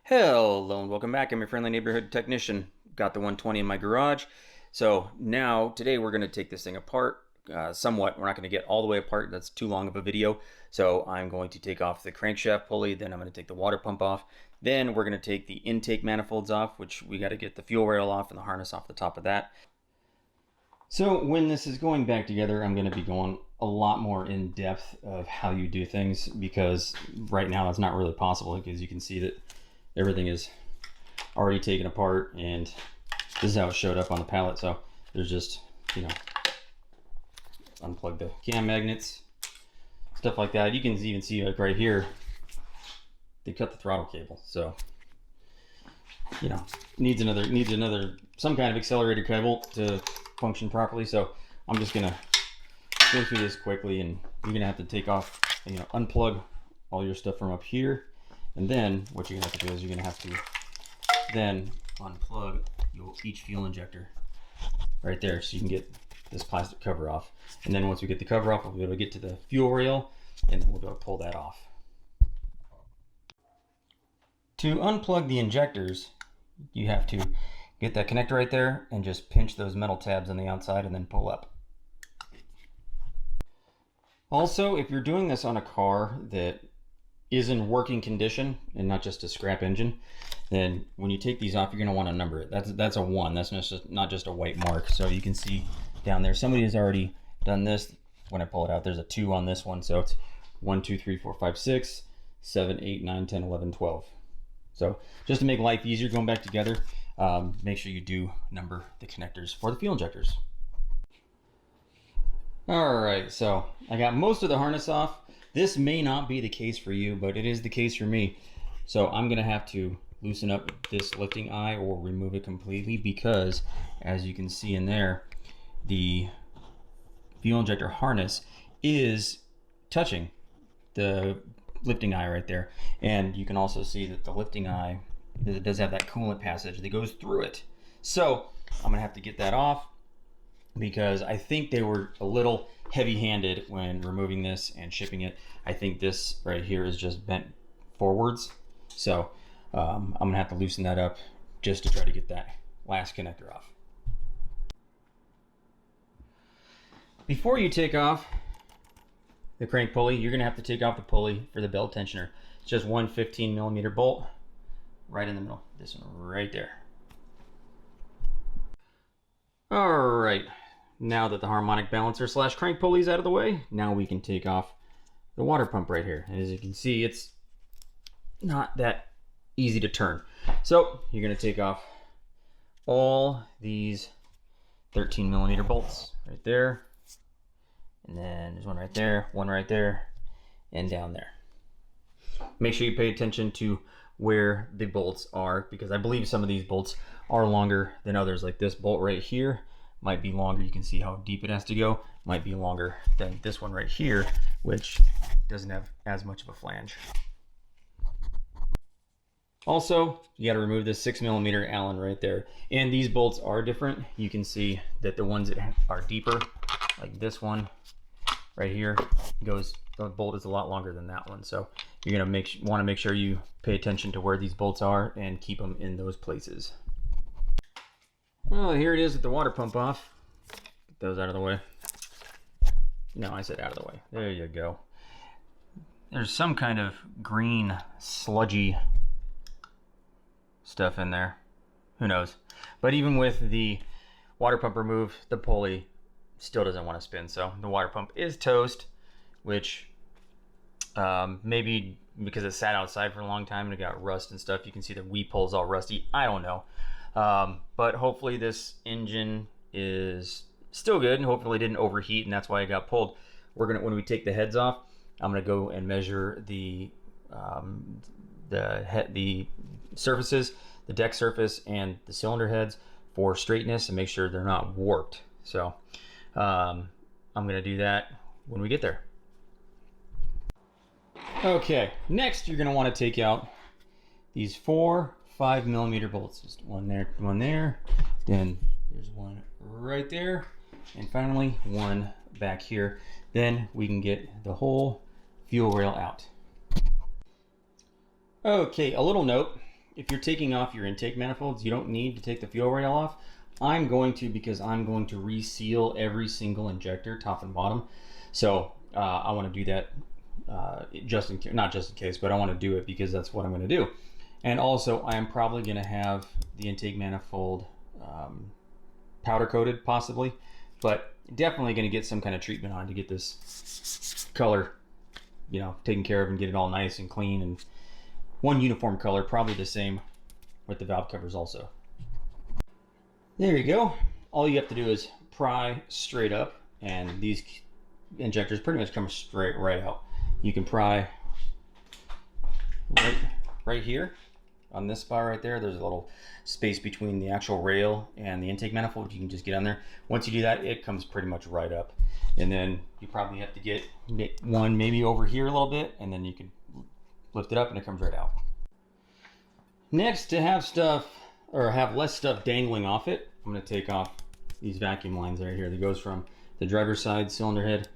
Hello and welcome back. I'm your friendly neighborhood technician. Got the 120 in my garage. So now, today we're going to take this thing apart somewhat. We're not going to get all the way apart. That's too long of a video. So I'm going to take off the crankshaft pulley. Then I'm going to take the water pump off. Then we're going to take the intake manifolds off, which we got to get the fuel rail off and the harness off the top of that. So when this is going back together, I'm going to be going a lot more in depth of how you do things, because right now that's not really possible, because you can see that everything is already taken apart, and this is how it showed up on the pallet. So there's just, unplug the cam magnets, stuff like that. You can even see, like right here, they cut the throttle cable. So needs another some kind of accelerator cable to function properly. So I'm just gonna go through this quickly, and you're gonna have to take off, unplug all your stuff from up here. And then what you're gonna have to do is you're gonna have to then unplug each fuel injector right there, so you can get this plastic cover off. And then once we get the cover off, we'll be able to get to the fuel rail, and then we'll be able to pull that off. To unplug the injectors, you have to get that connector right there and just pinch those metal tabs on the outside and then pull up. Also, if you're doing this on a car that is in working condition and not just a scrap engine, then when you take these off, you're going to want to number it. That's a 1. That's not just a white mark. So you can see down there, somebody has already done this. When I pull it out, there's a 2 on this one. So it's 1, 2, 3, 4, 5, 6, 7, 8, 9, 10, 11, 12. So just to make life easier going back together, make sure you do number the connectors for the fuel injectors. All right, so I got most of the harness off. This may not be the case for you, but it is the case for me. So I'm gonna have to loosen up this lifting eye or remove it completely, because as you can see in there, the fuel injector harness is touching the lifting eye right there. And you can also see that the lifting eye, it does have that coolant passage that goes through it. So I'm gonna have to get that off, because I think they were a little heavy-handed when removing this and shipping it. I think this right here is just bent forwards. So I'm gonna have to loosen that up just to try to get that last connector off. Before you take off the crank pulley, you're gonna have to take off the pulley for the belt tensioner. It's just one 15mm bolt right in the middle. This one right there. All right. Now that the harmonic balancer / crank pulley is out of the way, now we can take off the water pump right here. And as you can see, it's not that easy to turn. So you're going to take off all these 13mm bolts right there. And then there's one right there, and down there. Make sure you pay attention to where the bolts are, because I believe some of these bolts are longer than others. Like this bolt right here might be longer. You can see how deep it has to go. Might be longer than this one right here, which doesn't have as much of a flange. Also, you got to remove this 6mm Allen right there. And these bolts are different. You can see that the ones that are deeper, like this one right here, the bolt is a lot longer than that one. So you're gonna want to make sure you pay attention to where these bolts are and keep them in those places. Well, here it is with the water pump off. Get those out of the way. No, I said out of the way. There you go. There's some kind of green sludgy stuff in there. Who knows? But even with the water pump removed, the pulley still doesn't want to spin. So the water pump is toast, which maybe because it sat outside for a long time and it got rust and stuff. You can see the weep hole's all rusty. I don't know. But hopefully this engine is still good, and hopefully it didn't overheat, and that's why it got pulled. When we take the heads off, I'm gonna go and measure the surfaces, the deck surface and the cylinder heads for straightness, and make sure they're not warped. So I'm gonna do that when we get there. Okay, next you're gonna want to take out these 4 5mm bolts. Just one there, then there's one right there, and finally one back here. Then we can get the whole fuel rail out. Okay, a little note. if you're taking off your intake manifolds, you don't need to take the fuel rail off. I'm going to, because I'm going to reseal every single injector, top and bottom. So I want to do that just in case, not just in case, but I want to do it because that's what I'm going to do. And also, I am probably going to have the intake manifold powder coated, possibly, but definitely going to get some kind of treatment on to get this color, you know, taken care of and get it all nice and clean and one uniform color. Probably the same with the valve covers also. There you go. All you have to do is pry straight up, and these injectors pretty much come straight right out. You can pry right here on this spot right there. There's a little space between the actual rail and the intake manifold. You can just get on there. Once you do that, it comes pretty much right up. And then you probably have to get one maybe over here a little bit, and then you can lift it up and it comes right out. Next, to have stuff, or have less stuff dangling off it, I'm going to take off these vacuum lines right here that goes from the driver's side the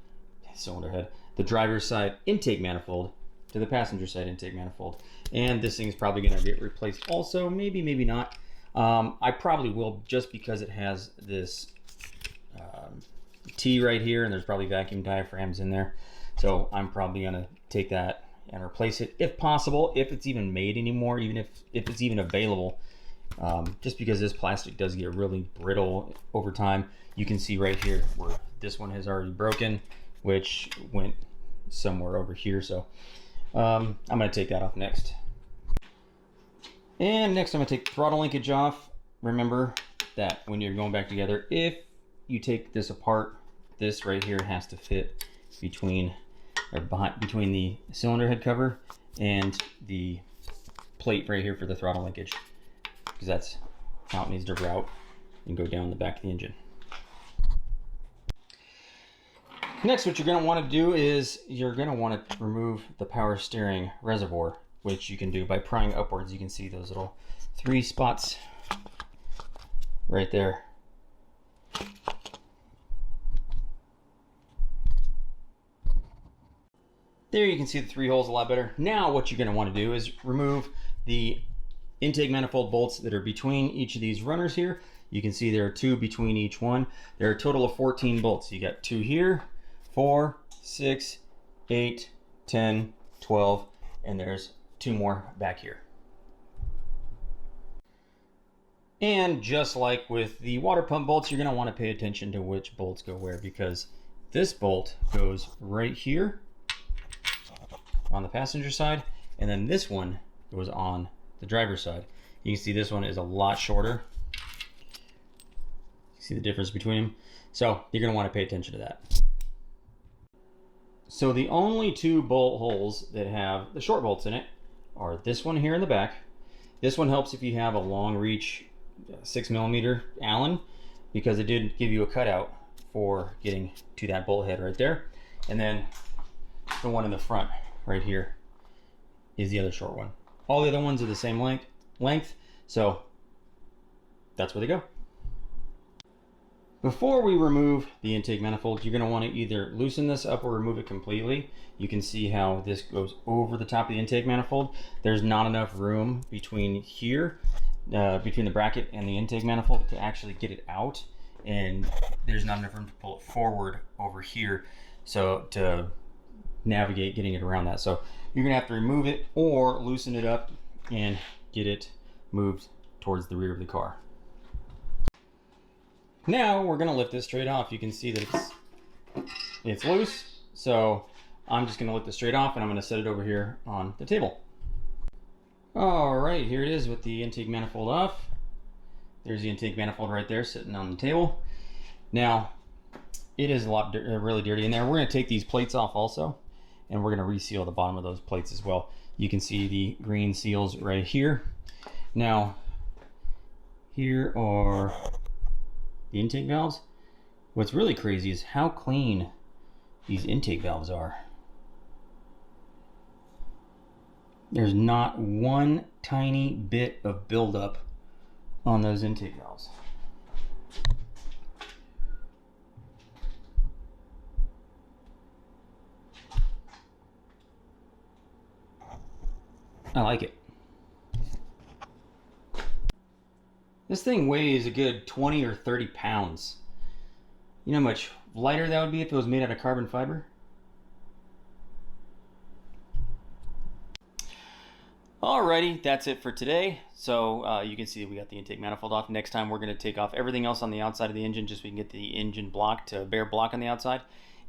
driver's side intake manifold to the passenger side intake manifold. And this thing's probably going to get replaced also, maybe not. I probably will, just because it has this T right here, and there's probably vacuum diaphragms in there. So I'm probably going to take that and replace it if possible, if it's even made anymore, even if it's even available. Just because this plastic does get really brittle over time. You can see right here where this one has already broken, which went somewhere over here. So I'm going to take that off next. And next I'm going to take the throttle linkage off. Remember that when you're going back together, if you take this apart, this right here has to fit between the cylinder head cover and the plate right here for the throttle linkage, because that's how it needs to route and go down the back of the engine. Next, what you're going to want to do is you're going to want to remove the power steering reservoir, which you can do by prying upwards. You can see those little 3 spots right there. There you can see the 3 holes a lot better. Now what you're going to want to do is remove the intake manifold bolts that are between each of these runners here. You can see there are 2 between each one. There are a total of 14 bolts. You got 2 here, 4, 6, 8, 10, 12, and there's 2 more back here. And just like with the water pump bolts, you're going to want to pay attention to which bolts go where, because this bolt goes right here on the passenger side, and then this one goes on the driver's side. You can see this one is a lot shorter. See the difference between them? So you're going to want to pay attention to that. So the only 2 bolt holes that have the short bolts in it are this one here in the back. This one helps if you have a long reach 6mm Allen, because it did give you a cutout for getting to that bolt head right there. And then the one in the front right here is the other short one. All the other ones are the same length, so that's where they go. Before we remove the intake manifold, you're going to want to either loosen this up or remove it completely. You can see how this goes over the top of the intake manifold. There's not enough room between here, between the bracket and the intake manifold, to actually get it out, and there's not enough room to pull it forward over here, so to navigate getting it around that. So you're going to have to remove it or loosen it up and get it moved towards the rear of the car. Now we're going to lift this straight off. You can see that it's loose, so I'm just going to lift this straight off, and I'm going to set it over here on the table. Alright, here it is with the intake manifold off. There's the intake manifold right there sitting on the table. Now it is a lot really dirty in there. We're going to take these plates off also, and we're going to reseal the bottom of those plates as well. You can see the green seals right here. Now here are the intake valves. What's really crazy is how clean these intake valves are. There's not one tiny bit of buildup on those intake valves. I like it. This thing weighs a good 20 or 30 pounds. You know how much lighter that would be if it was made out of carbon fiber? Alrighty, that's it for today. So you can see we got the intake manifold off. Next time we're going to take off everything else on the outside of the engine just so we can get the engine block to bare block on the outside.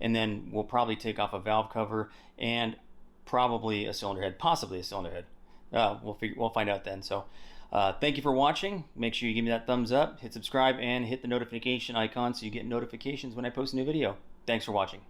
And then we'll probably take off a valve cover and probably a cylinder head, possibly a cylinder head. We'll find out then. So thank you for watching. Make sure you give me that thumbs up, hit subscribe, and hit the notification icon so you get notifications when I post a new video. Thanks for watching.